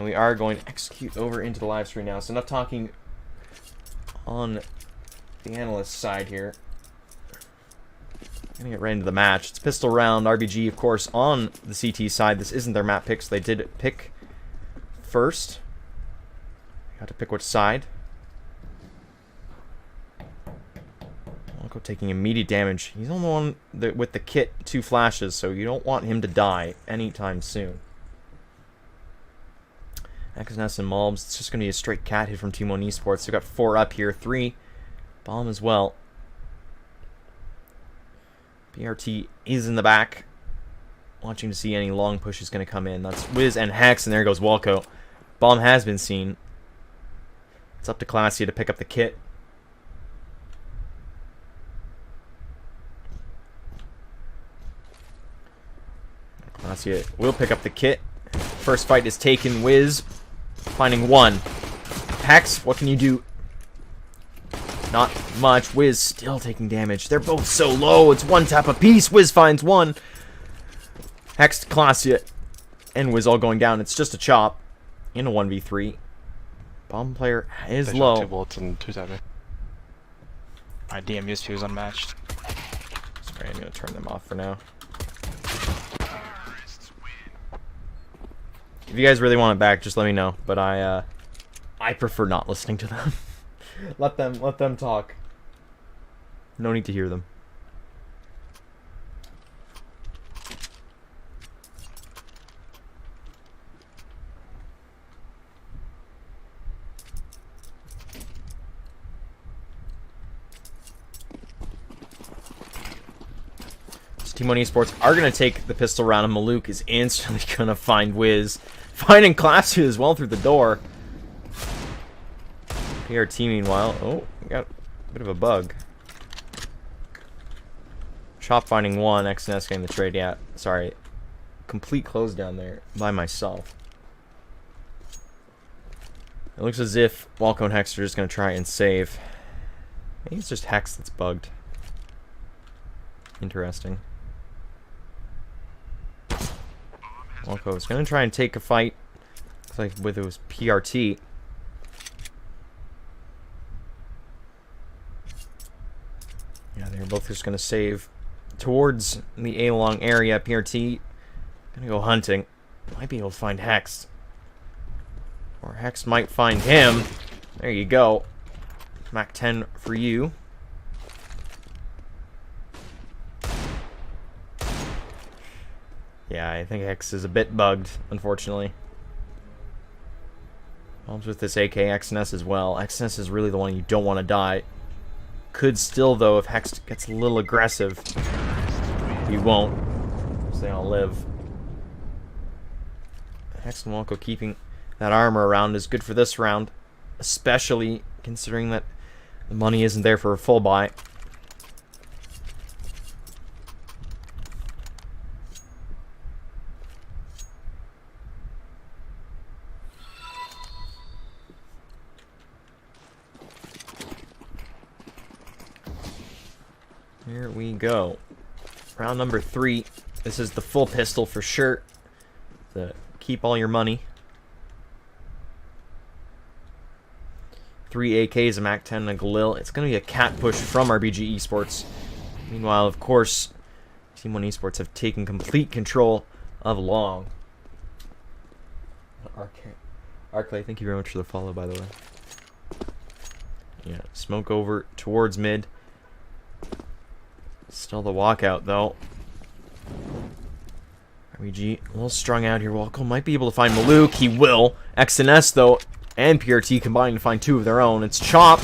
And we are going to execute over into the live stream now. So enough talking on the analyst side here. Gonna get right into the match. It's pistol round. RBG, of course, on the CT side. This isn't their map pick, so they did pick first. Got to pick which side. Walko taking immediate damage. He's on the one that, with the kit, 2 flashes, so you don't want him to die anytime soon. XNS and Mobs. It's just going to be a straight cat hit from Team 1 Esports. They've got 4 up here, 3 bomb as well. PRT is in the back, watching to see any long push is going to come in. That's Wiz and Hex, and there goes Walko. Bomb has been seen. It's up to Classy to pick up the kit. Classy will pick up the kit. First fight is taken. Wiz finding 1. Hex, what can you do? Not much. Wiz still taking damage. They're both so low. It's 1 tap apiece. Wiz finds 1. Hex, Classy, and Wiz all going down. It's just a chop in a 1v3. Bomb player is they low. Shot 2 bullets and 2 tapping. My DMU was unmatched. Sorry, I'm going to turn them off for now. If you guys really want it back, just let me know. But I prefer not listening to them. let them talk. No need to hear them. So Team 1 Esports are going to take the pistol round, and Maluk is instantly going to find Wiz. Finding Classy as well through the door. PRT, meanwhile, oh, we got a bit of a bug. Chop finding 1, XNS getting the trade. Yeah, sorry. Complete close down there by myself. It looks as if Walko and Hex are just going to try and save. Maybe it's just Hex that's bugged. Interesting. Walko is going to try and take a fight. Looks like with it was PRT. Yeah, they're both just going to save towards the A-long area. PRT going to go hunting. Might be able to find Hex. Or Hex might find him. There you go. Mac 10 for you. Yeah, I think Hex is a bit bugged, unfortunately. Problems with this AK XNS as well. XNS is really the one you don't want to die. Could still, though, if Hex gets a little aggressive. He won't. So they all live. Hex and Walko keeping that armor around is good for this round. Especially considering that the money isn't there for a full buy. Here we go. Round number 3. This is the full pistol for sure. To keep all your money. 3 AKs, a Mac 10, and a Galil. It's going to be a cat push from RBG Esports. Meanwhile, of course, Team 1 Esports have taken complete control of long. Arclay, thank you very much for the follow, by the way. Yeah, smoke over towards mid. Still the walkout, though. RBG a little strung out here. Walko might be able to find Maluk. He will. XNS, though, and PRT combined to find 2 of their own. It's Chop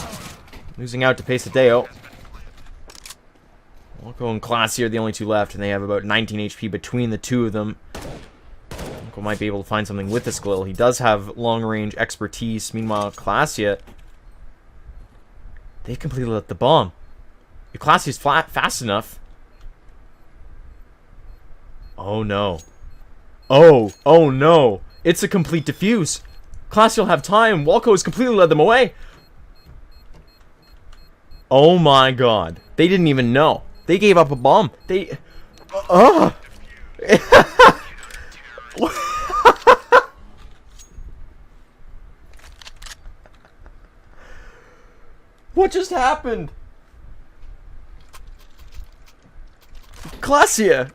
losing out to Pesadeo. Walko and Classy are the only 2 left, and they have about 19 HP between the 2 of them. Walko might be able to find something with this Galil. He does have long-range expertise. Meanwhile, Classy, they've completely lit the bomb. If Classy's fast enough. Oh no. Oh no. It's a complete defuse. Classy will have time. Walko has completely led them away. Oh my god. They didn't even know. They gave up a bomb. They... What just happened? Clasia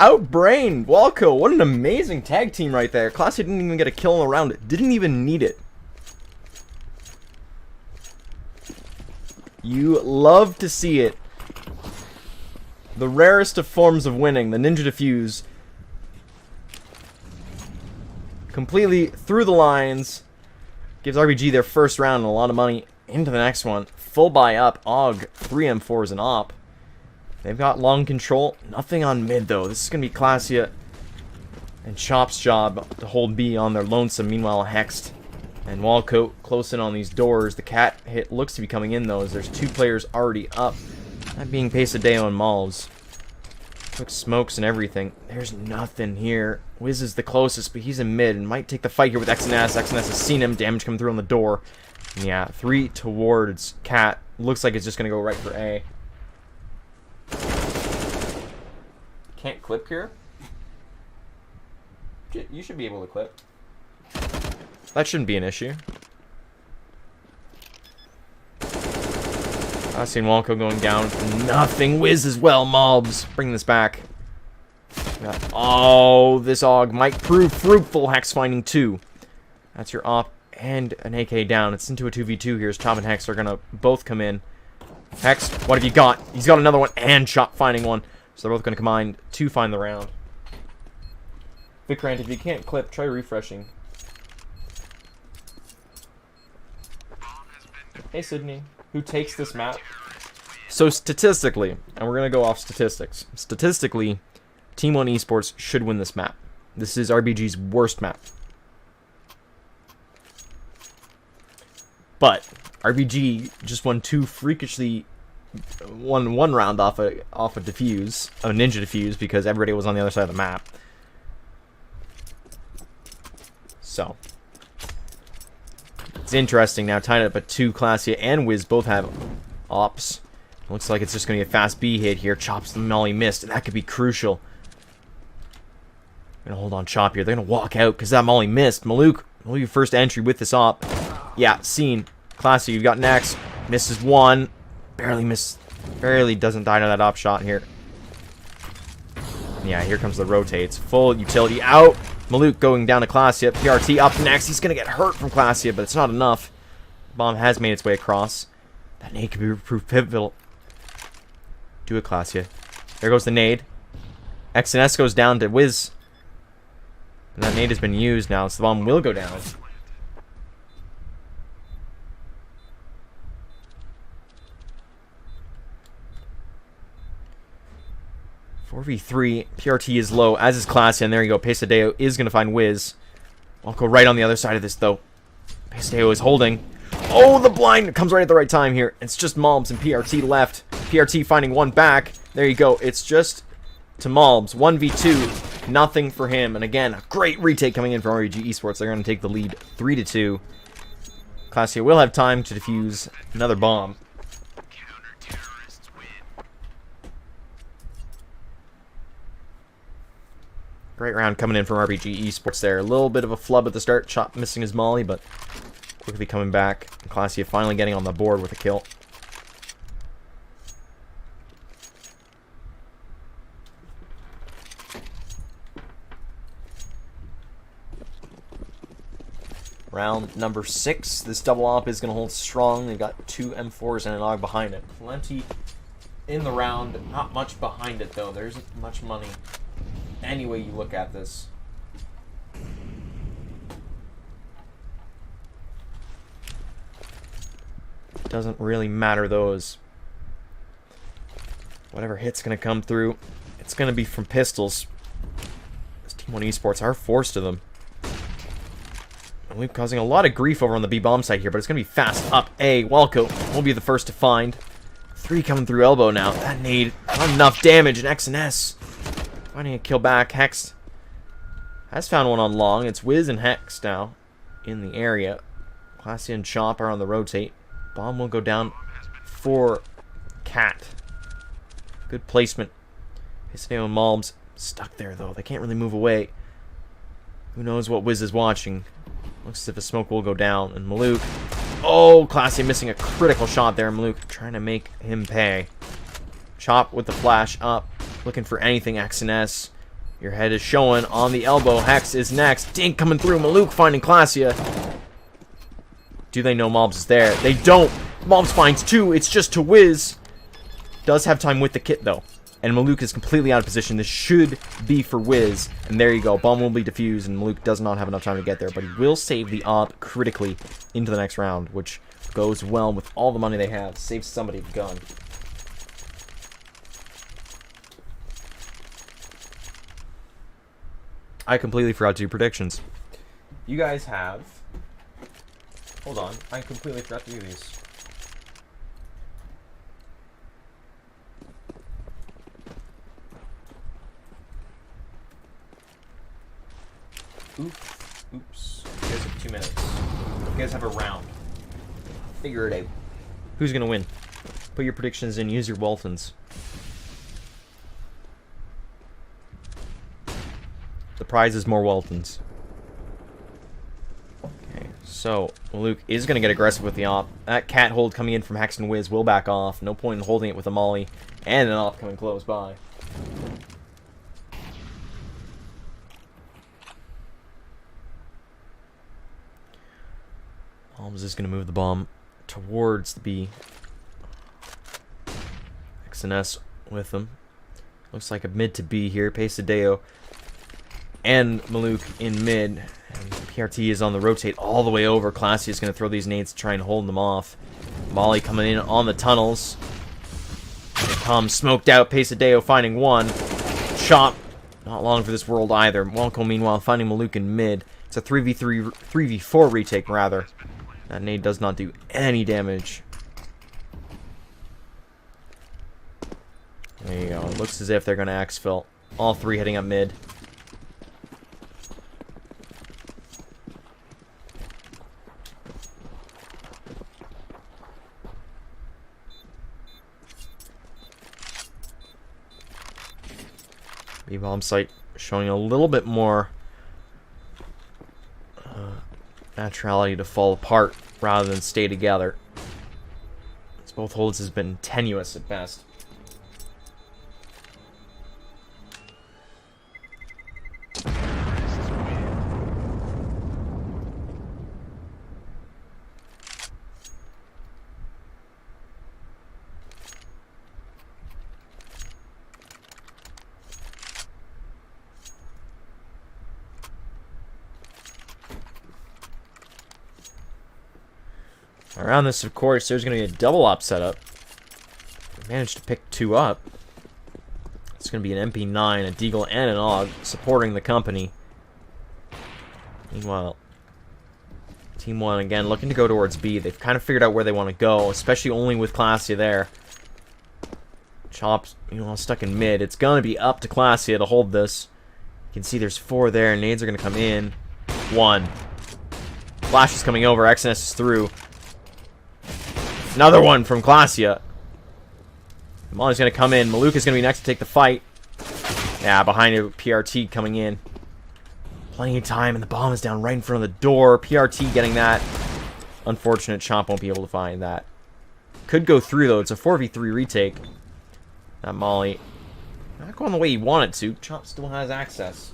outbrained Walco. What an amazing tag team right there. Clasia didn't even get a kill around it. Didn't even need it. You love to see it. The rarest of forms of winning, the Ninja Diffuse. Completely through the lines. Gives RBG their first round and a lot of money into the next one. Full buy up. Og, 3 M4s and op. They've got long control. Nothing on mid, though. This is going to be Clasia and Chop's job to hold B on their lonesome. Meanwhile, Hexed and Walcoat close in on these doors. The cat hit looks to be coming in, though, as there's 2 players already up. That being Pesadeo and Malls. Quick smokes and everything. There's nothing here. Wiz is the closest, but he's in mid and might take the fight here with XNS. XNS has seen him. Damage coming through on the door. And yeah, 3 towards Cat. Looks like it's just going to go right for A. Can't clip here? You should be able to clip. That shouldn't be an issue. I've seen Walco going down. Nothing. Wiz as well. Mobs. Bring this back. Oh, this AUG might prove fruitful. Hex finding 2. That's your op and an AK down. It's into a 2v2 here as Chop and Hex are going to both come in. Hex, what have you got? He's got another one and Chop finding one. So they're both going to combine to find the round. Vikrant, if you can't clip, try refreshing. Hey, Sydney. Who takes this map? So statistically, and we're going to go off statistics. Statistically, Team 1 Esports should win this map. This is RBG's worst map. But RBG just won 2 freakishly... won 1 round off a defuse, a ninja defuse, because everybody was on the other side of the map. So it's interesting now, tied up at 2. Clasia and Wiz both have ops. Looks like it's just going to be a fast B hit here. Chop's the molly missed, and that could be crucial. Gonna hold on Chop here. They're gonna walk out because that molly missed. Maluk, your first entry with this op. Yeah, seen. Classy, you've got next. Misses 1. Barely missed. Barely doesn't die to that op shot here. Yeah, here comes the rotates. Full utility out. Maluk going down to Clasia. PRT up next. He's gonna get hurt from Clasia, but it's not enough. Bomb has made its way across. That nade could be proved pivotal. Do it, Clasia. There goes the nade. XNS goes down to Wiz. And that nade has been used now, so the bomb will go down. .4v3. PRT is low, as is Clasia, and there you go. Pesadeo is going to find Wiz. I'll go right on the other side of this, though. Pesadeo is holding. Oh, the blind comes right at the right time here. It's just Malbs and PRT left. PRT finding 1 back. There you go. It's just to Malbs. 1v2. Nothing for him. And again, a great retake coming in from RBG Esports. They're going to take the lead 3-2. Clasia will have time to defuse another bomb. Great round coming in from RBG Esports there. A little bit of a flub at the start. Chop missing his molly, but quickly coming back. Clasia finally getting on the board with a kill. Round number 6. This double op is going to hold strong. They've got 2 M4s and an AUG behind it. Plenty in the round. Not much behind it, though. There isn't much money any way you look at this. Doesn't really matter, though, as whatever hit's going to come through, it's going to be from pistols. This Team 1 Esports are forced to them. And we're causing a lot of grief over on the B-bomb side here, but it's going to be fast up A. Walco will be the first to find. 3 coming through elbow now. That nade, not enough damage, and XNS finding a kill back. Hex has found one on long. It's Wiz and Hex now in the area. Clasia and Chop are on the rotate. Bomb will go down for Cat. Good placement. Pesadeo and Malbs stuck there, though. They can't really move away. Who knows what Wiz is watching. Looks as if a smoke will go down. And Maluk Oh, Classy missing a critical shot there. Maluk trying to make him pay. Chop with the flash up. Looking for anything X and S. Your head is showing on the elbow. Hex is next. Dink coming through. Maluk finding Classia. Do they know Mobs is there? They don't. Mobs finds 2. It's just to Wiz. Does have time with the kit, though. And Maluk is completely out of position. This should be for Wiz. And there you go. Bomb will be defused, and Maluk does not have enough time to get there. But he will save the op critically into the next round, which goes well with all the money they have. Saves somebody a gun. I completely forgot to do predictions. You guys have... Hold on. I completely forgot to do these. Oops. You guys have 2 minutes. You guys have a round. Figure it out. Who's gonna win? Put your predictions in. Use your Waltons. The prize is more Waltons. Okay, so Maluk is gonna get aggressive with the op. That cat hold coming in from Hex and Wiz will back off. No point in holding it with a molly and an op coming close by. Holmes is going to move the bomb towards the B. X and S with them. Looks like a mid to B here. Pesadeo and Maluk in mid. And PRT is on the rotate all the way over. Classy is going to throw these nades to try and hold them off. Molly coming in on the tunnels. Here it comes. Smoked out. Pesadeo finding 1. Chop. Not long for this world either. Wonko meanwhile finding Maluk in mid. It's a 3v4 retake rather. That nade does not do any damage. There you go. It looks as if they're going to exfil. All 3 heading up mid. B-bomb site showing a little bit more naturality to fall apart rather than stay together. As both holds has been tenuous at best. Around this, of course, there's going to be a double op setup. We managed to pick 2 up. It's going to be an MP9, a Deagle, and an AUG supporting the company. Meanwhile, Team 1 again looking to go towards B. They've kind of figured out where they want to go, especially only with Classia there. Chops, stuck in mid. It's going to be up to Classia to hold this. You can see there's 4 there. Nades are going to come in. 1. Flash is coming over. XNS is through. Another one from Classia. Molly's going to come in. Maluk is going to be next to take the fight. Yeah, behind it, PRT coming in. Plenty of time, and the bomb is down right in front of the door. PRT getting that. Unfortunate, Chomp won't be able to find that. Could go through, though. It's a 4v3 retake. That Molly not going the way he wanted to. Chomp still has access.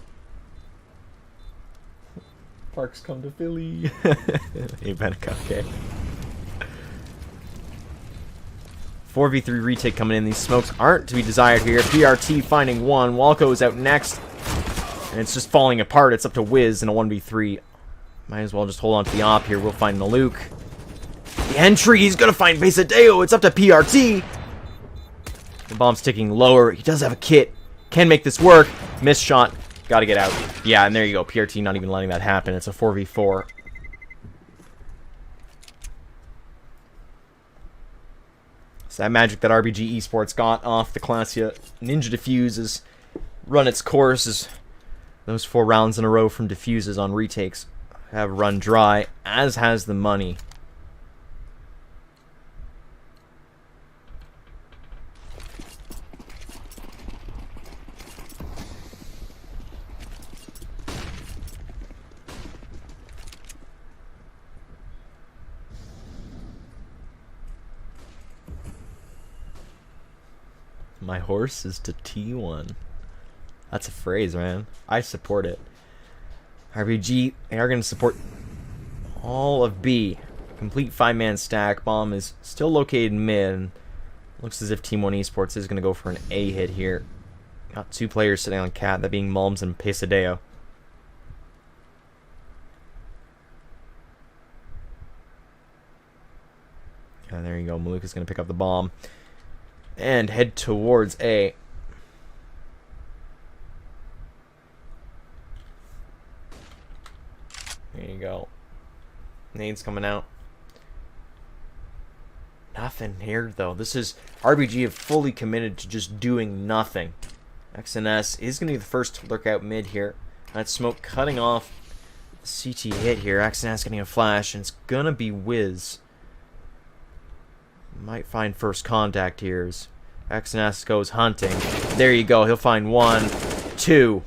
Parks come to Philly. Hey, Benica, okay. 4v3 retake coming in. These smokes aren't to be desired here. PRT finding 1. Walko is out next. And it's just falling apart. It's up to Wiz in a 1v3. Might as well just hold on to the op here. We'll find Maluk. The entry. He's going to find Pesadeo. It's up to PRT. The bomb's ticking lower. He does have a kit. Can make this work. Missed shot. Got to get out. Yeah, and there you go. PRT not even letting that happen. It's a 4v4. So that magic that RBG Esports got off the Classia Ninja Diffuse has run its course. As those 4 rounds in a row from Diffuses on retakes have run dry, as has the money. My horse is to T1. That's a phrase, man. I support it. RBG, they are going to support all of B. Complete 5-man stack. Bomb is still located mid. Looks as if Team 1 Esports is going to go for an A hit here. Got 2 players sitting on cat, that being Malms and Pesadeo. And there you go. Malouk is going to pick up the bomb and head towards A. There you go. Nade's coming out. Nothing here, though. This is RBG have fully committed to just doing nothing. XNS is going to be the first to lurk out mid here. That smoke cutting off the CT hit here. XNS getting a flash, and it's going to be Wiz. Might find first contact here as XNS goes hunting. There you go. He'll find 1, 2.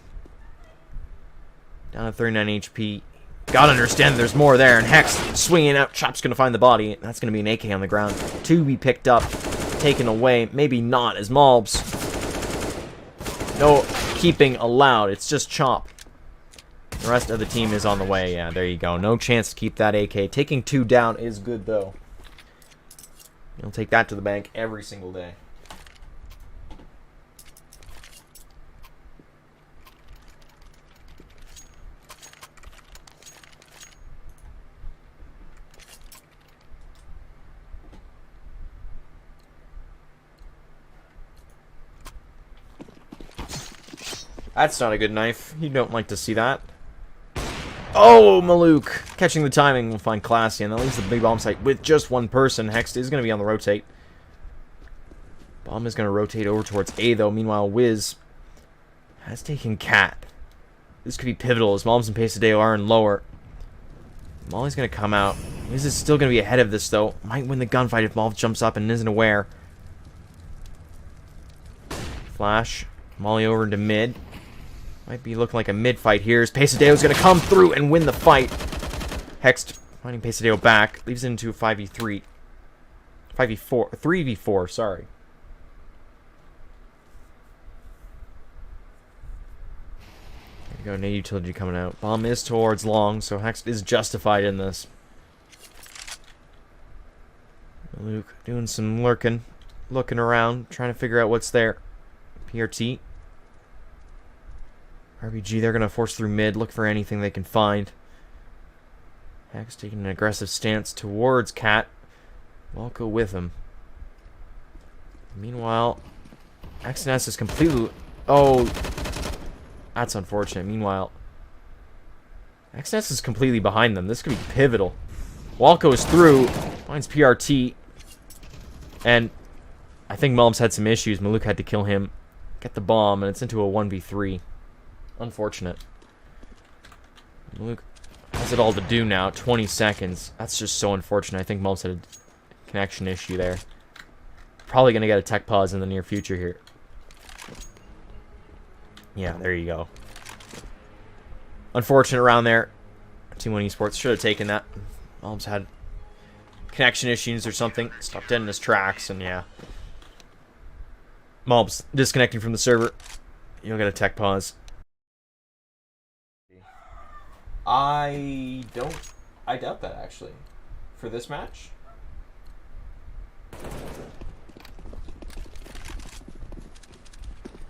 Down to 39 HP. Gotta understand there's more there, and Hex swinging out. Chop's gonna find the body. That's gonna be an AK on the ground. 2 be picked up, taken away. Maybe not as Mobs. No keeping allowed. It's just Chop. The rest of the team is on the way. Yeah, there you go. No chance to keep that AK. Taking 2 down is good though. You'll take that to the bank every single day. That's not a good knife. You don't like to see that. Oh, Malouk! Catching the timing will find Classy, and that leaves the big bomb site with just 1 person. Hex is going to be on the rotate. Bomb is going to rotate over towards A, though. Meanwhile, Wiz has taken Cat. This could be pivotal, as Moms and Pesadeo are in lower. Molly's going to come out. Wiz is still going to be ahead of this, though. Might win the gunfight if Molly jumps up and isn't aware. Flash. Molly over into mid. Might be looking like a mid fight here. As Pesadeo's going to come through and win the fight. Hex finding Pesadeo back. Leaves it into a 5v3. 5v4. 3v4, sorry. There you go, Nade Utility coming out. Bomb is towards long, so Hex is justified in this. Luke doing some lurking. Looking around, trying to figure out what's there. PRT. RBG, they're going to force through mid, look for anything they can find. Hex taking an aggressive stance towards Cat. Walko with him. Meanwhile, XNS is completely... Oh, that's unfortunate. Meanwhile, XNS is completely behind them. This could be pivotal. Walko is through, finds PRT, and I think Melms had some issues. Malouk had to kill him, get the bomb, and it's into a 1v3. Unfortunate. Luke has it all to do now. 20 seconds. That's just so unfortunate. I think Melms had a connection issue there. Probably going to get a tech pause in the near future here. Yeah, there you go. Unfortunate round there. Team 1 Esports should have taken that. Melms had connection issues or something. Stopped dead in his tracks, and yeah. Melms disconnecting from the server. You'll get a tech pause. I doubt that, actually. For this match?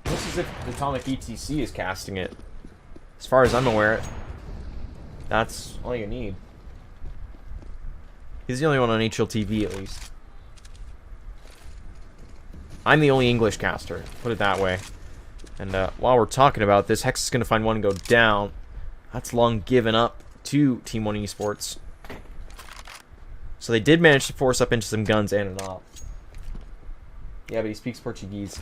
Looks as if Atomic ETC is casting it. As far as I'm aware, that's all you need. He's the only one on HLTV, at least. I'm the only English caster, put it that way. And while we're talking about this, Hex is going to find one and go down. That's long given up to Team 1 Esports. So they did manage to force up into some guns and an op. Yeah, but he speaks Portuguese.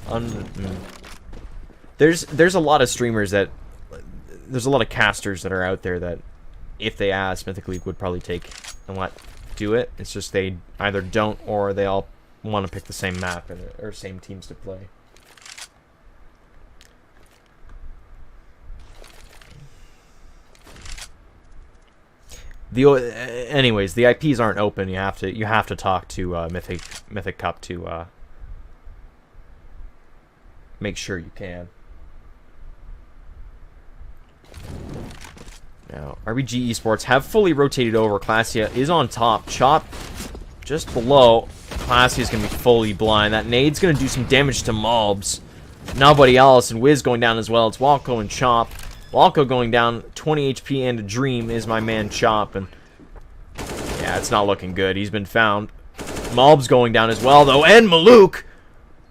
There's a lot of streamers that... There's a lot of casters that are out there that, if they asked, Mythic League would probably take and let do it. It's just they either don't or they all want to pick the same map or same teams to play. Anyways, the IPs aren't open. You have to talk to Mythic Cup to make sure you can. Now, RBG Esports have fully rotated over. Classia is on top. Chop just below. Classia is going to be fully blind. That nade's going to do some damage to mobs. Nobody else, and Wiz going down as well. It's Walco and Chop. Walco going down, 20 HP, and a Dream is my man Chop. And yeah, it's not looking good. He's been found. Mobs going down as well, though. And Maluk!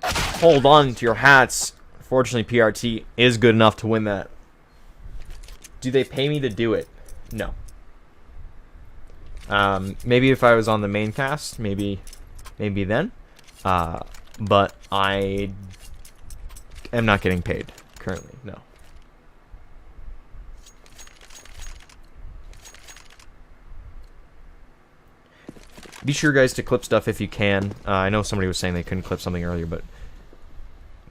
Hold on to your hats. Unfortunately, PRT is good enough to win that. Do they pay me to do it? No. Maybe if I was on the main cast, maybe then. But I am not getting paid currently, no. Be sure, guys, to clip stuff if you can. I know somebody was saying they couldn't clip something earlier, but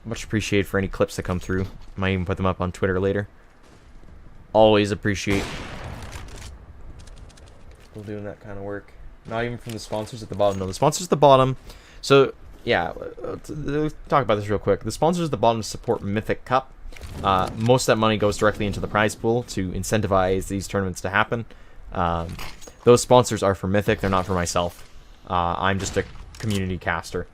much appreciated for any clips that come through. Might even put them up on Twitter later. Always appreciate people doing that kind of work. Not even from the sponsors at the bottom. No, the sponsors at the bottom. So, yeah, let's talk about this real quick. The sponsors at the bottom support Mythic Cup. Most of that money goes directly into the prize pool to incentivize these tournaments to happen. Those sponsors are for Mythic. They're not for myself. I'm just a community caster.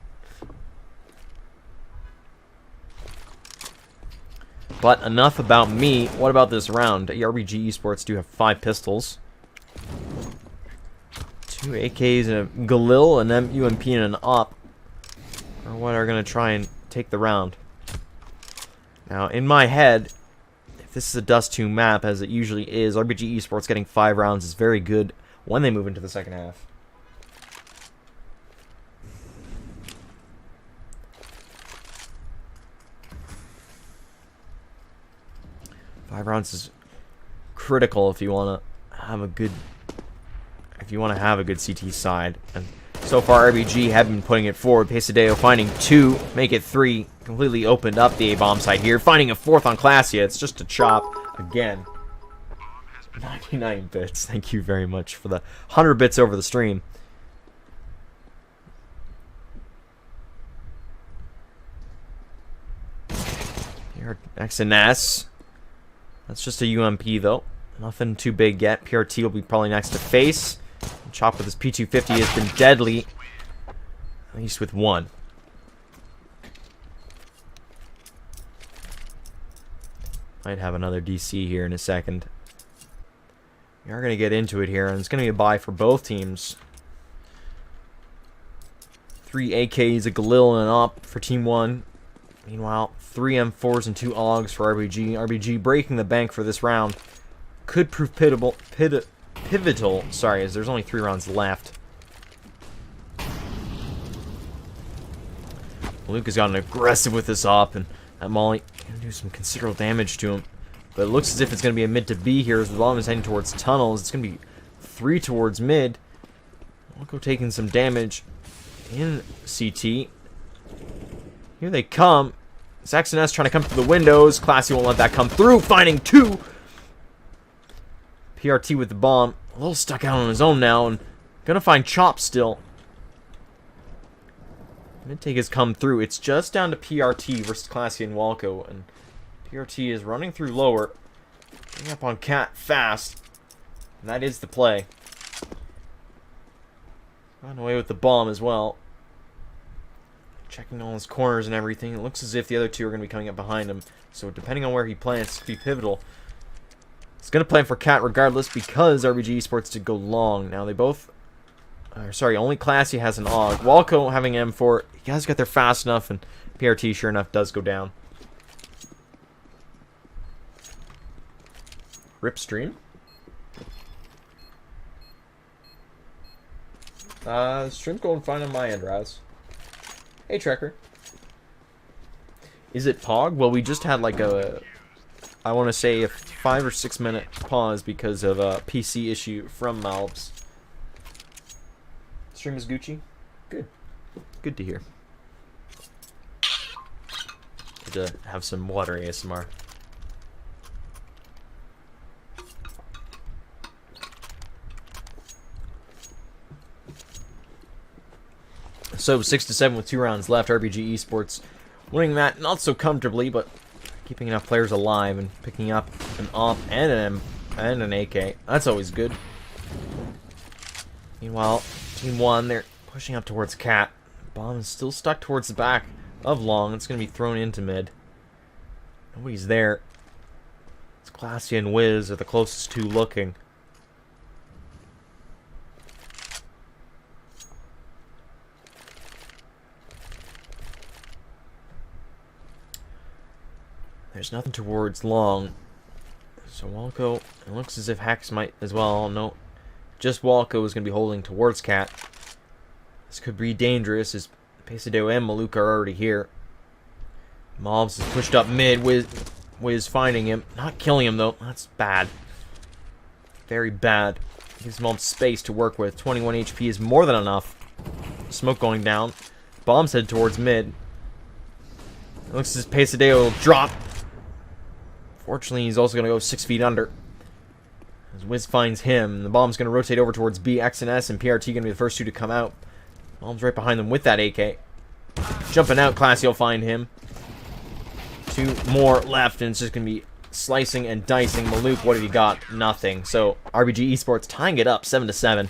But enough about me. What about this round? RBG Esports do have 5 pistols. 2 AKs and a Galil, an UMP, and an op. Or what are going to try and take the round. Now, in my head, if this is a Dust2 map, as it usually is, RBG Esports getting 5 rounds is very good when they move into the second half. Five rounds is critical if you want to have a good CT side. And so far, RBG have been putting it forward. Pesadeo finding 2, make it 3. Completely opened up the A-bomb side here. Finding a 4th on Classia. It's just a chop again. 99 bits. Thank you very much for the 100 bits over the stream. Here, X and S. That's just a UMP, though. Nothing too big yet. PRT will be probably next to face. Chop with his P250 has been deadly. At least with 1. Might have another DC here in a second. We are going to get into it here, and it's going to be a buy for both teams. 3 AKs, a Galil, and an op for Team 1. Meanwhile, 3 M4s and 2 AUGs for RBG. RBG breaking the bank for this round. Could prove pivotal. Sorry, as there's only 3 rounds left. Luke has gotten aggressive with this op, and that Molly can do some considerable damage to him. But it looks as if it's going to be a mid to B here as the bomb is heading towards tunnels. It's going to be 3 towards mid. Walco taking some damage in CT. Here they come. Saxon S trying to come through the windows. Classy won't let that come through. Finding 2. PRT with the bomb. A little stuck out on his own now. And gonna find Chop still. Mid-take has come through. It's just down to PRT versus Classy and Walco. And PRT is running through lower. Getting up on Cat fast. And that is the play. Run away with the bomb as well. Checking all his corners and everything. It looks as if the other 2 are going to be coming up behind him. So depending on where he plants, it could be pivotal. He's going to plan for Cat regardless because RBG Esports did go long. Now they both... sorry, only Classy has an AUG. Walco having M4. You guys got there fast enough, and PRT sure enough does go down. Rip stream? Stream's going fine on my end, Raz. Hey, Trekker. Is it Pog? Well, we just had like a, I want to say a 5 or 6 minute pause because of a PC issue from Malbs. Stream is Gucci? Good. Good to hear. Good to have some water ASMR. So 6-7 with 2 rounds left. RBG Esports Winning that not so comfortably, but keeping enough players alive and picking up an AWP and an AK. That's always good. Meanwhile, Team 1, they're pushing up towards Cat. Bomb is still stuck towards the back of Long. It's going to be thrown into mid. Nobody's there. It's Classy and Wiz are the closest two looking. There's nothing towards Long. So Walco, it looks as if Hax might as well. No, just Walco is going to be holding towards Cat. This could be dangerous as Pesadeo and Maluk are already here. Mobs is pushed up mid. Wiz finding him. Not killing him though. That's bad. Very bad. Gives Mobs space to work with. 21 HP is more than enough. Smoke going down. Bombs head towards mid. It looks as if Pesadeo will drop. Fortunately, he's also going to go 6 feet under. As Wiz finds him, the bomb's going to rotate over towards B, X, and S, and PRT going to be the first two to come out. Bomb's right behind them with that AK. Jumping out, Classy will find him. 2 more left, and it's just going to be slicing and dicing. Maluk, what have you got? Nothing. So, RBG Esports tying it up, 7-7.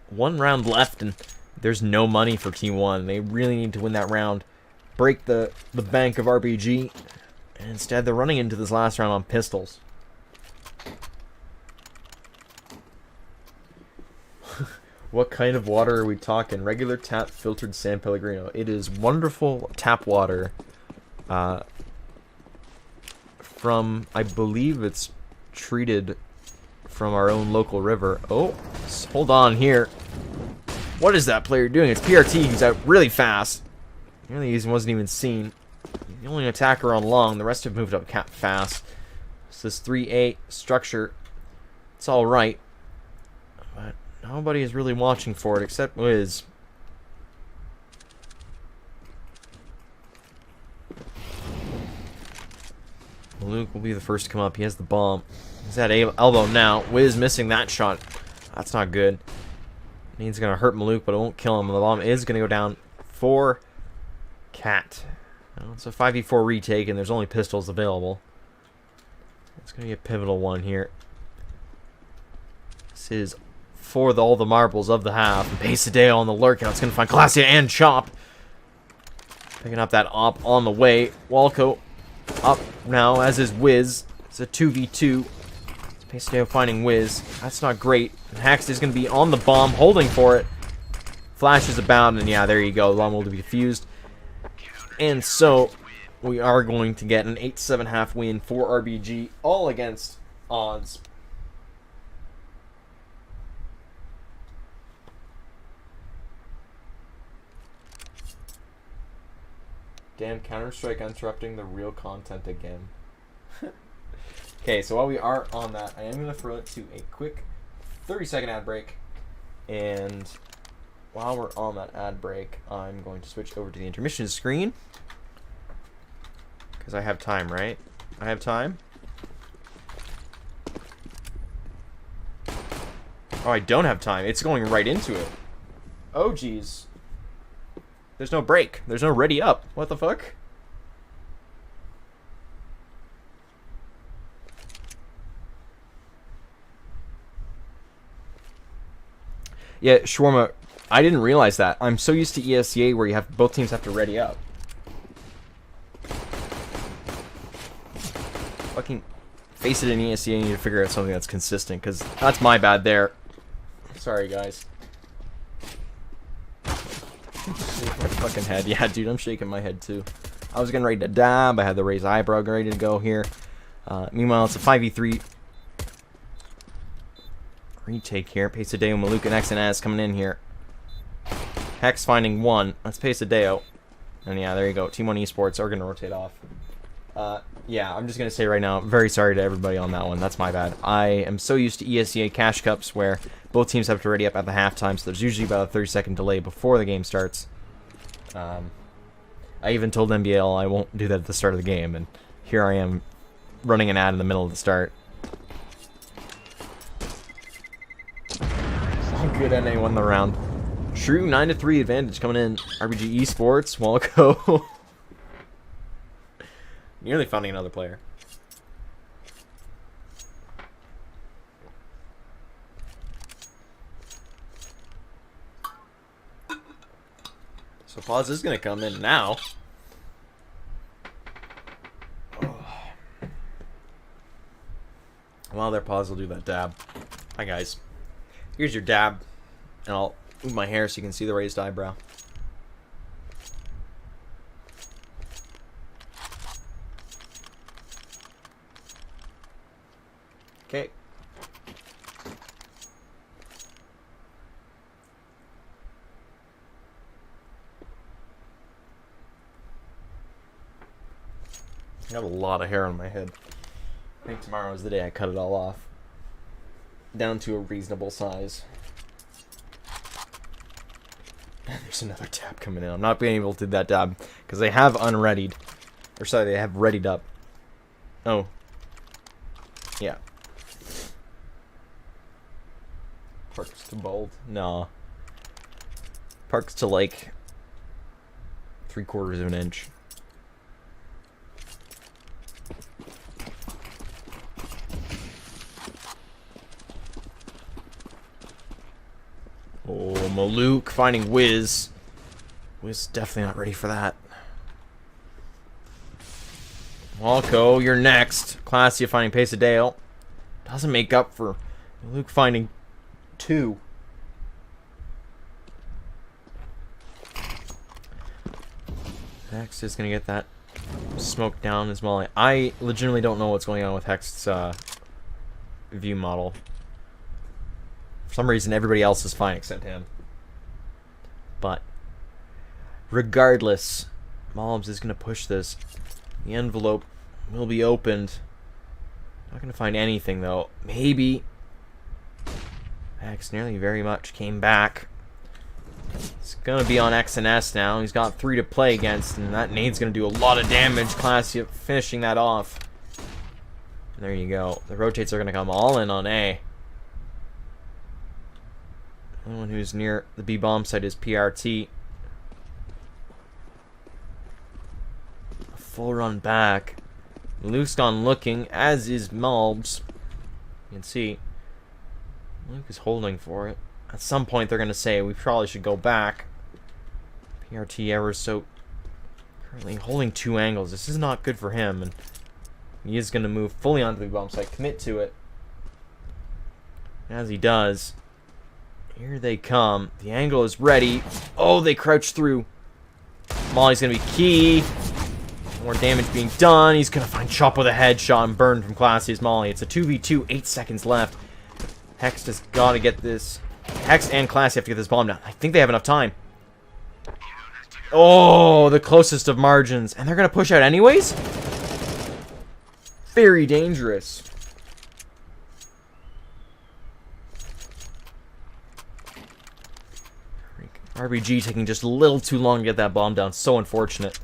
1 round left, and there's no money for Team 1. They really need to win that round. Break the bank of RBG. And instead, they're running into this last round on pistols. What kind of water are we talking? Regular tap filtered San Pellegrino. It is wonderful tap water. From, I believe it's treated from our own local river. Oh, hold on here. What is that player doing? It's PRT who's out really fast. Nearly he wasn't even seen. The only attacker on Long, the rest have moved up Cat fast. So this 3-8 structure, it's alright. But nobody is really watching for it except Wiz. Luke will be the first to come up. He has the bomb. He's at elbow now. Wiz missing that shot. That's not good. He's going to hurt Maluk, but it won't kill him. The bomb is going to go down for Cat. Well, it's a 5v4 retake, and there's only pistols available. It's going to be a pivotal one here. This is for all the marbles of the half. And Pesadeo on the lurkout. It's going to find Classy and Chop. Picking up that op on the way. Walco up now, as is Wiz. It's a 2v2. It's Pesadeo finding Wiz. That's not great. And Hax is going to be on the bomb, holding for it. Flash is about, and yeah, there you go. The bomb will be defused. And so, we are going to get an 8-7 win for RBG, all against odds. Damn, Counter-Strike interrupting the real content again. Okay, so while we are on that, I am going to throw it to a quick 30-second ad break. And while we're on that ad break, I'm going to switch over to the intermission screen. Because I have time, right? I have time? Oh, I don't have time. It's going right into it. Oh, geez. There's no break. There's no ready up. What the fuck? Yeah, Shawarma, I didn't realize that. I'm so used to ESCA where you have both teams have to ready up. Fucking face it in ESCA, you need to figure out something that's consistent, because that's my bad there. Sorry, guys. Shake my fucking head. Yeah, dude, I'm shaking my head too. I was getting ready to dab. I had the raised eyebrow ready to go here. Meanwhile, it's a 5v3 retake here. Pesadeo, Maluk, and X and S coming in here. Hex finding one. That's Pesadeo. And yeah, there you go. Team 1 Esports are going to rotate off. Yeah, I'm just going to say right now, very sorry to everybody on that one. That's my bad. I am so used to ESCA cash cups where both teams have to ready up at the halftime, so there's usually about a 30-second delay before the game starts. I even told NBL I won't do that at the start of the game, and here I am running an ad in the middle of the start. Good NA won the round. True 9-3 advantage coming in. RBG Esports, Walco. Nearly finding another player. So pause is gonna come in now. While their pause will do that dab. Hi guys. Here's your dab. And I'll move my hair so you can see the raised eyebrow. Okay. I got a lot of hair on my head. I think tomorrow is the day I cut it all off. Down to a reasonable size. There's another tab coming in. I'm not being able to do that tab because they have unreadied. Or sorry, they have readied up. Oh. Yeah. Parks to bold? No. Parks to like 3/4 of an inch. Oh, Malouk finding Wiz. Wiz definitely not ready for that. Walco, you're next. Classy finding Pasadale. Doesn't make up for Malouk finding 2. Hex is going to get that smoke down as well. I legitimately don't know what's going on with Hex's view model. For some reason, everybody else is fine except him. But regardless, Mollums is going to push this. The envelope will be opened. Not going to find anything, though. Maybe. X nearly very much came back. It's going to be on X and S now. He's got 3 to play against, and that nade's going to do a lot of damage. Classy finishing that off. And there you go. The rotates are going to come all in on A. The only one who's near the B bomb site is PRT. A full run back. Luke's gone looking, as is Malbs. You can see Luke is holding for it. At some point they're going to say we probably should go back. PRT ever so currently holding 2 angles. This is not good for him, and he is going to move fully onto the bomb site, commit to it. As he does, here they come. The angle is ready. Oh, they crouch through. Molly's going to be key. More damage being done. He's going to find Chop with a headshot and burn from Classy's Molly. It's a 2v2, 8 seconds left. Hex has got to get this. Hex and Classy have to get this bomb down. I think they have enough time. Oh, the closest of margins. And they're going to push out anyways? Very dangerous. RBG taking just a little too long to get that bomb down. So unfortunate.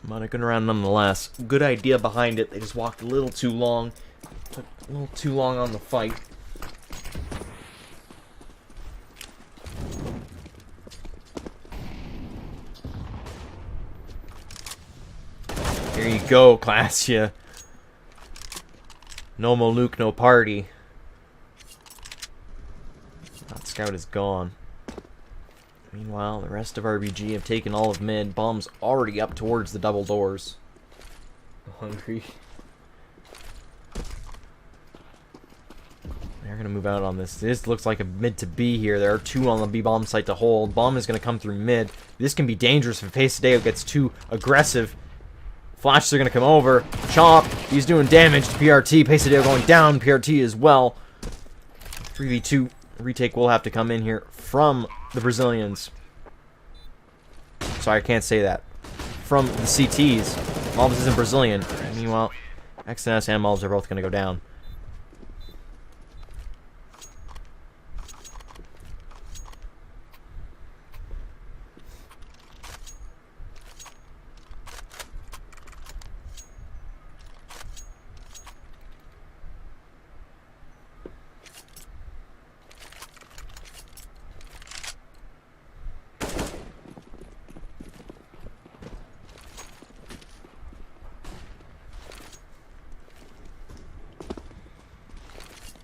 Monicking around nonetheless. Good idea behind it. They just walked a little too long. Took a little too long on the fight. Here you go, Classia. No Malouk, no party. That scout is gone. Meanwhile, the rest of RBG have taken all of mid. Bomb's already up towards the double doors. Hungry. They're going to move out on this. This looks like a mid to B here. There are 2 on the B bomb site to hold. Bomb is going to come through mid. This can be dangerous if Pasadeo gets too aggressive. Flashes are going to come over. Chop. He's doing damage to PRT. Pasadeo going down. PRT as well. 3v2. Retake will have to come in here from the Brazilians. Sorry, I can't say that. From the CTs. Malbs isn't Brazilian. Meanwhile, XNS and Malbs are both going to go down.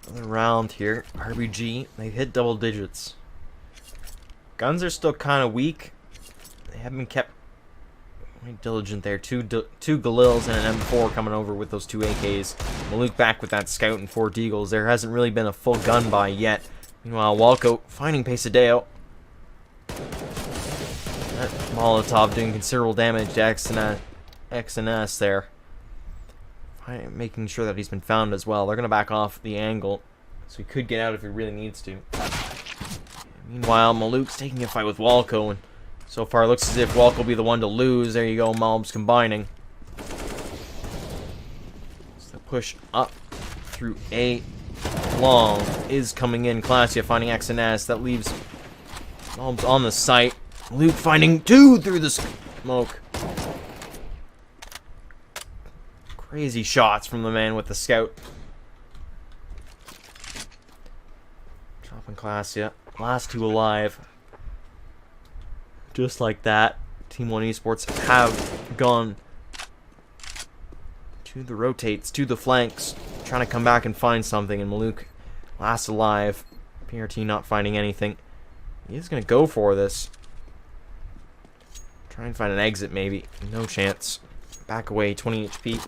Another round here. RBG, they hit double digits. Guns are still kind of weak. They haven't been kept diligent there. Two Galils and an M4 coming over with those 2 AKs. Malouk back with that Scout and 4 Deagles. There hasn't really been a full gun buy yet. Meanwhile, Walco finding Pesadeo. That Molotov doing considerable damage to X and S there. Making sure that he's been found as well. They're going to back off the angle, so he could get out if he really needs to. Meanwhile, Malouk's taking a fight with Walco, and so far it looks as if Walco will be the one to lose. There you go, Mobs combining. So the push up through A long is coming in. Classia finding X and S. That leaves Mobs on the site. Luke finding 2 through the smoke. Crazy shots from the man with the Scout. Chopping Classia. Last 2 alive. Just like that, Team 1 Esports have gone to the rotates, to the flanks, trying to come back and find something, and Malouk last alive. PRT not finding anything. He's going to go for this. Try and find an exit, maybe. No chance. Back away, 20 HP.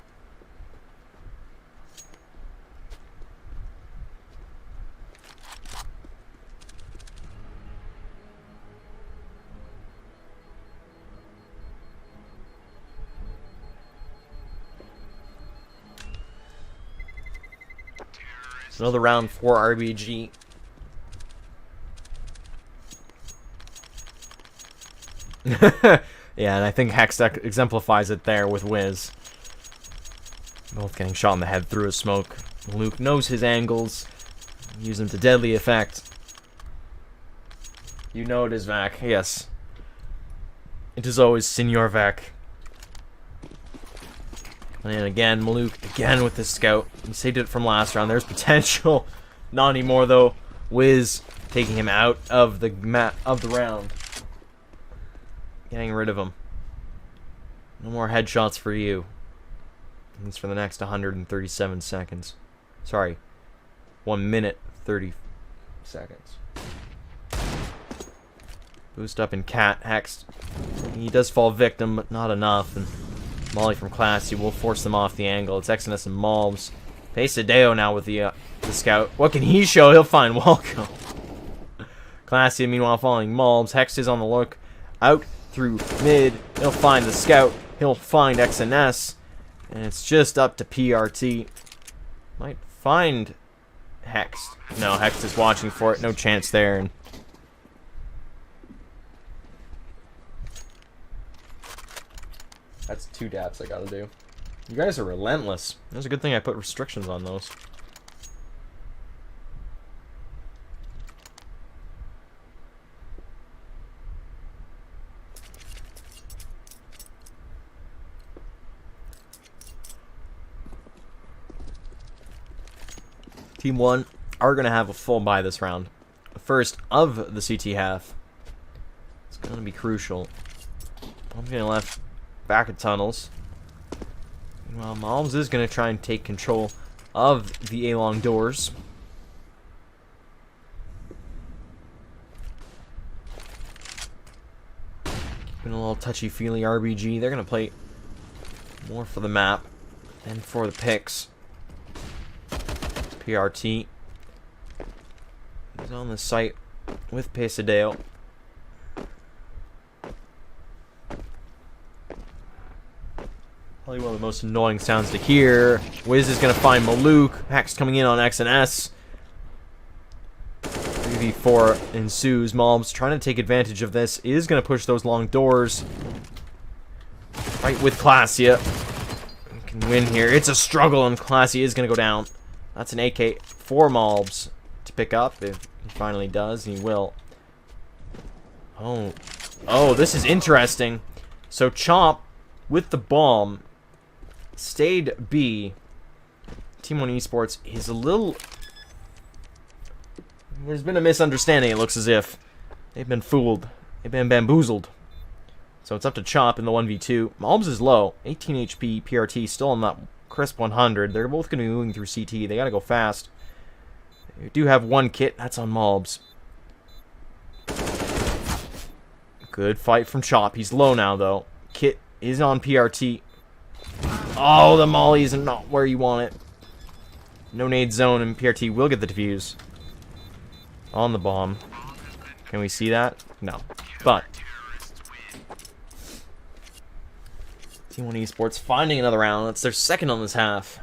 Another round for RBG. Yeah, and I think Hex exemplifies it there with Wiz. Both getting shot in the head through a smoke. Luke knows his angles. Use them to deadly effect. You know it is Vac. Yes. It is always Senor Vac. And again, Malouk again with the Scout. He saved it from last round. There's potential. Not anymore though. Wiz taking him out of the round. Getting rid of him. No more headshots for you. It's for the next 137 seconds. Sorry. 1 minute 30 seconds. Boost up in Cat. Hexed. He does fall victim, but not enough. And Molly from Classy will force them off the angle. It's Exodus and Malms. Pesadeo now with the Scout. What can he show? He'll find Walco. Classy, meanwhile, following Malms. Hex is on the look. Out through mid. He'll find the Scout. He'll find XNS. And it's just up to PRT. Might find Hex. No, Hex is watching for it. No chance there. And that's 2 daps I gotta do. You guys are relentless. That's a good thing I put restrictions on those. Team 1 are going to have a full buy this round. First of the CT half. It's going to be crucial. I'm getting left back at tunnels. Well, Malms is going to try and take control of the A-long doors. Keeping a little touchy-feely RBG. They're going to play more for the map than for the picks. PRT is on the site with Pesadeo. Probably one of the most annoying sounds to hear. Wiz is going to find Malouk. Hex coming in on X and S. 3v4 ensues. Malms trying to take advantage of this. Is going to push those long doors. Right with Classia. Can win here. It's a struggle, and Classia is going to go down. That's an AK for Malms to pick up if he finally does. He will. Oh, this is interesting. So Chomp with the bomb stayed B. Team 1 Esports is a little... There's been a misunderstanding, it looks as if. They've been fooled. They've been bamboozled. So it's up to Chomp in the 1v2. Malms is low. 18 HP. PRT still on that crisp 100. They're both going to be moving through CT. They got to go fast. We do have one kit. That's on Mobs. Good fight from Chop. He's low now, though. Kit is on PRT. Oh, the molly is not where you want it. No nade zone, and PRT will get the defuse. On the bomb. Can we see that? No. But T1 Esports finding another round. That's their second on this half.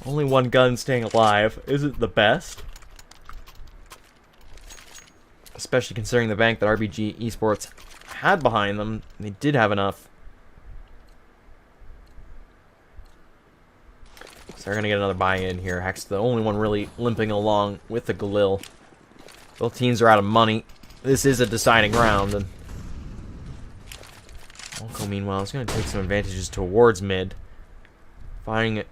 Only one gun staying alive. Isn't the best? Especially considering the bank that RBG Esports had behind them. They did have enough. So they're going to get another buy-in here. Hex, the only one really limping along with the Galil. Both teams are out of money. This is a deciding round. And Volko, meanwhile, is going to take some advantages towards mid. Finding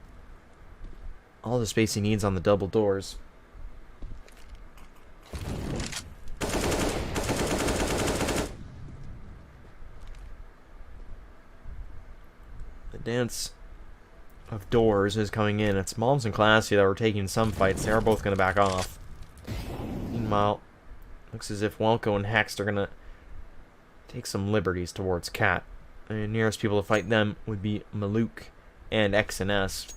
all the space he needs on the double doors. The dance of doors is coming in. It's Moms and Classy that were taking some fights. They are both going to back off. Meanwhile, looks as if Welko and Hex are going to take some liberties towards Cat. The nearest people to fight them would be Maluk and X&S.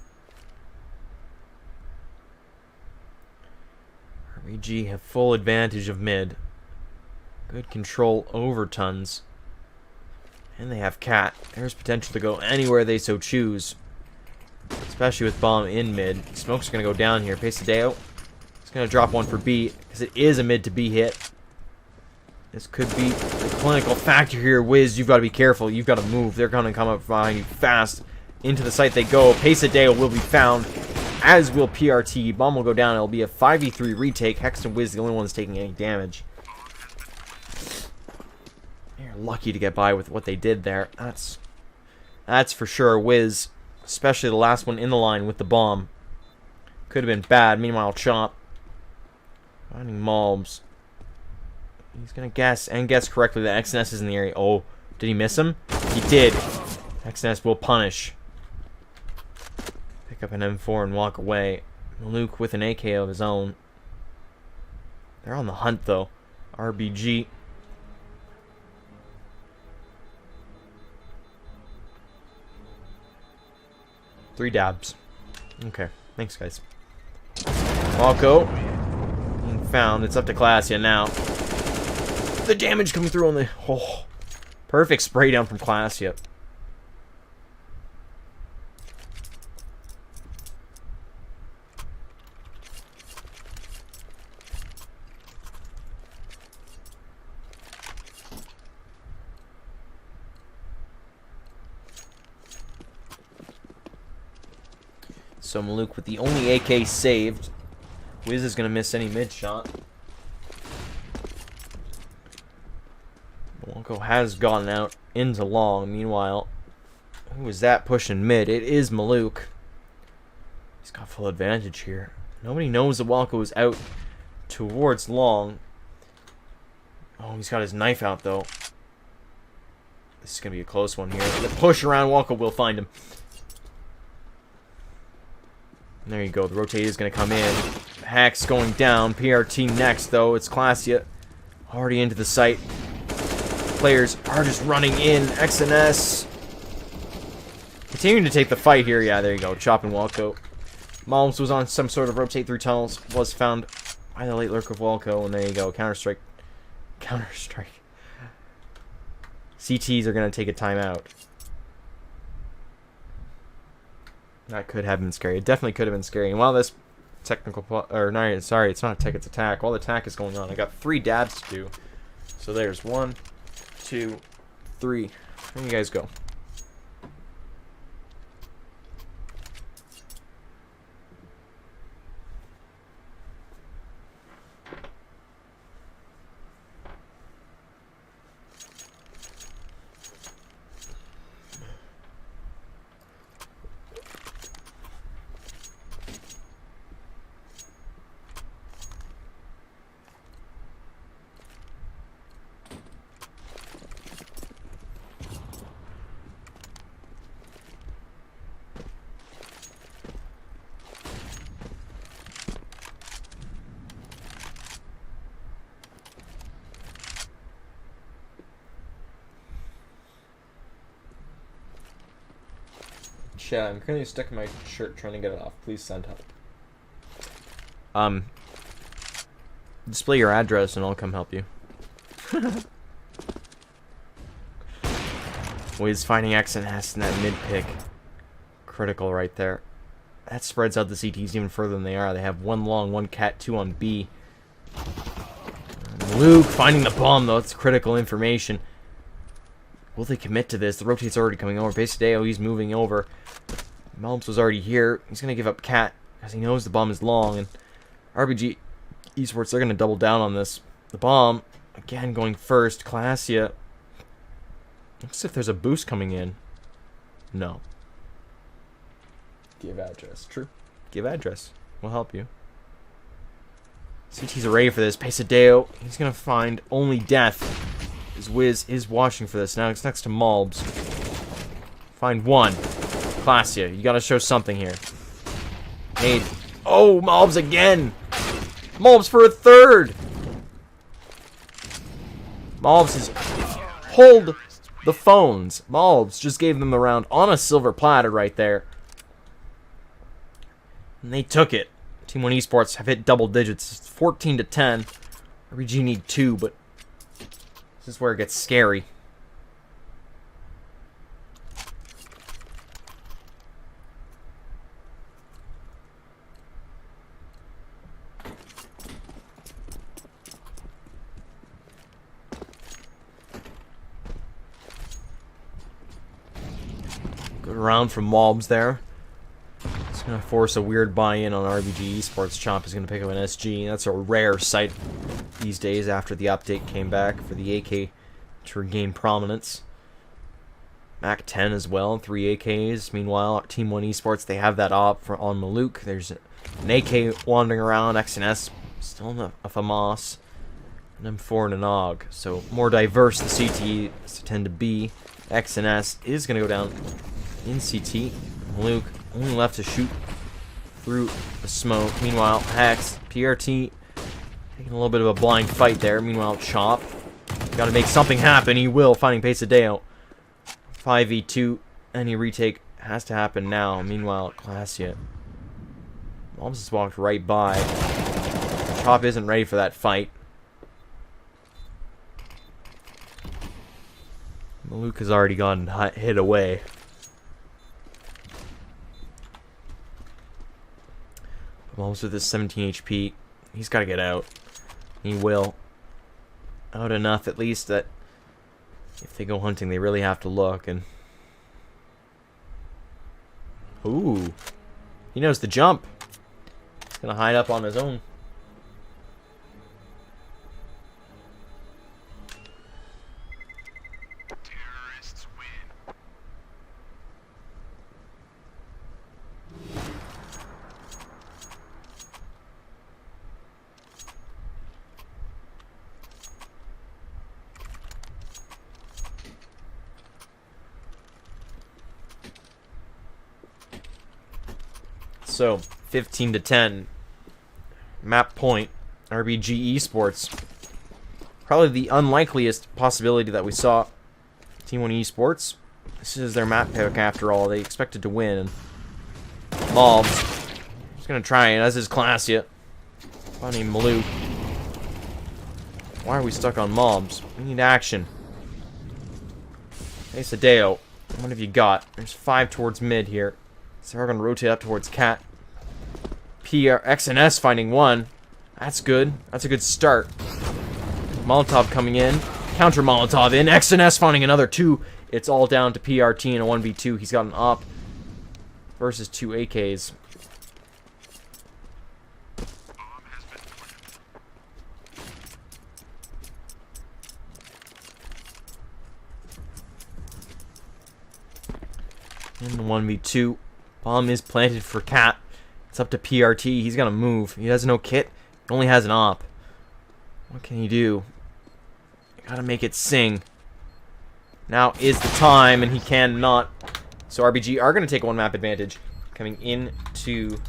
RBG have full advantage of mid. Good control over Tons. And they have Cat. There's potential to go anywhere they so choose. Especially with bomb in mid. Smoke's going to go down here. Pesadeo is going to drop one for B. Because it is a mid to B hit. This could be the clinical factor here. Wiz, you've got to be careful. You've got to move. They're going to come up behind you fast. Into the site they go. Pesadeo will be found. As will PRT. Bomb will go down. It'll be a 5v3 retake. Hex and Wiz the only ones taking any damage. They're lucky to get by with what they did there. That's for sure. Wiz, especially the last one in the line with the bomb, could have been bad. Meanwhile, Chop finding Mobs. He's gonna guess and guess correctly that X&S is in the area. Oh, did he miss him? He did. X&S will punish. Pick up an M4 and walk away. Luke with an AK of his own. They're on the hunt though. RBG. Three dabs. Okay, thanks guys. Walko being found. It's up to Classia now. The damage coming through on the... Oh, perfect spray down from Classia. So Maluk with the only AK saved. Wiz is going to miss any mid shot. Wonko has gotten out into long. Meanwhile, who is that pushing mid? It is Maluk. He's got full advantage here. Nobody knows that Wonko is out towards long. Oh, he's got his knife out though. This is going to be a close one here. The push around Wonko will find him. And there you go. The rotate is going to come in. Hacks going down. PRT next, though. It's Classia. Already into the site. Players are just running in. X&S. Continuing to take the fight here. Yeah, there you go. Chop and Walko. Malms was on some sort of rotate through tunnels. Was found by the late lurk of Walko. And there you go. Counter-Strike. Counter-Strike. CTs are going to take a timeout. That could have been scary. It definitely could have been scary. And while this technical... Or, no, sorry, it's not tech, it's attack. While the attack is going on, I got 3 dabs to do. So there's 1, 2, 3. There you guys go. Chat, I'm currently stuck in my shirt trying to get it off. Please send help. Display your address and I'll come help you. Wiz finding X and S in that mid pick. Critical right there. That spreads out the CTs even further than they are. They have one long, one cat, two on B. Luke finding the bomb though. That's critical information. Will they commit to this? The rotate's already coming over. Basadeo, he's moving over. Melms was already here. He's going to give up cat because he knows the bomb is long. And RBG Esports, they're going to double down on this. The bomb, again, going first. Classia. Looks as if there's a boost coming in. No. Give address. True. Give address. We'll help you. CT's ready for this. Pesadeo, he's going to find only death. His Wiz is watching for this. Now it's next to Malbs. Find one. Classia, you got to show something here. Hey. Oh, Malbs again. Malbs for a third. Malbs is... Hold the phones. Malbs just gave them the round on a silver platter right there. And they took it. Team 1 Esports have hit double digits. It's 14 to 10. RBG need 2, but this is where it gets scary. Good round from Malbs there. It's going to force a weird buy-in on RBG Esports. Chomp is going to pick up an SG. That's a rare sight these days after the update came back for the AK to regain prominence. Mac 10 as well, 3 AKs. Meanwhile, Team 1 Esports, they have that op on Maluk. There's an AK wandering around. XNS still in a FAMAS. And M4 and an AUG. So more diverse the CT tend to be. XNS is going to go down in CT. Maluk only left to shoot through the smoke. Meanwhile, Hex, PRT, taking a little bit of a blind fight there. Meanwhile, Chop, got to make something happen. He will, finding Pesadeo. 5v2, any retake has to happen now. Meanwhile, Classia. Malbs just walked right by. Chop isn't ready for that fight. Maluk has already gone hit away. Malbs with his 17 HP. He's got to get out. He will. Out enough, at least, that if they go hunting, they really have to look. And ooh, he knows the jump. He's gonna hide up on his own. Terrorists win. So 15 to 10. Map point. RBG Esports. Probably the unlikeliest possibility that we saw. Team 1 Esports. This is their map pick after all. They expected to win. And Malbs. He's going to try it, as is Classia. Funny Maluk. Why are we stuck on Malbs? We need action. Hey, Sadeo. What have you got? There's 5 towards mid here. So we're going to rotate up towards Cat. X and S finding 1. That's good. That's a good start. Molotov coming in. Counter Molotov in. X and S finding another 2. It's all down to PRT in a 1v2. He's got an op versus 2 AKs. In the 1v2. Bomb is planted for Cat. It's up to PRT. He's gonna move. He has no kit. He only has an op. What can he do? Gotta make it sing. Now is the time, and he cannot. So RBG are gonna take 1 map advantage. Coming into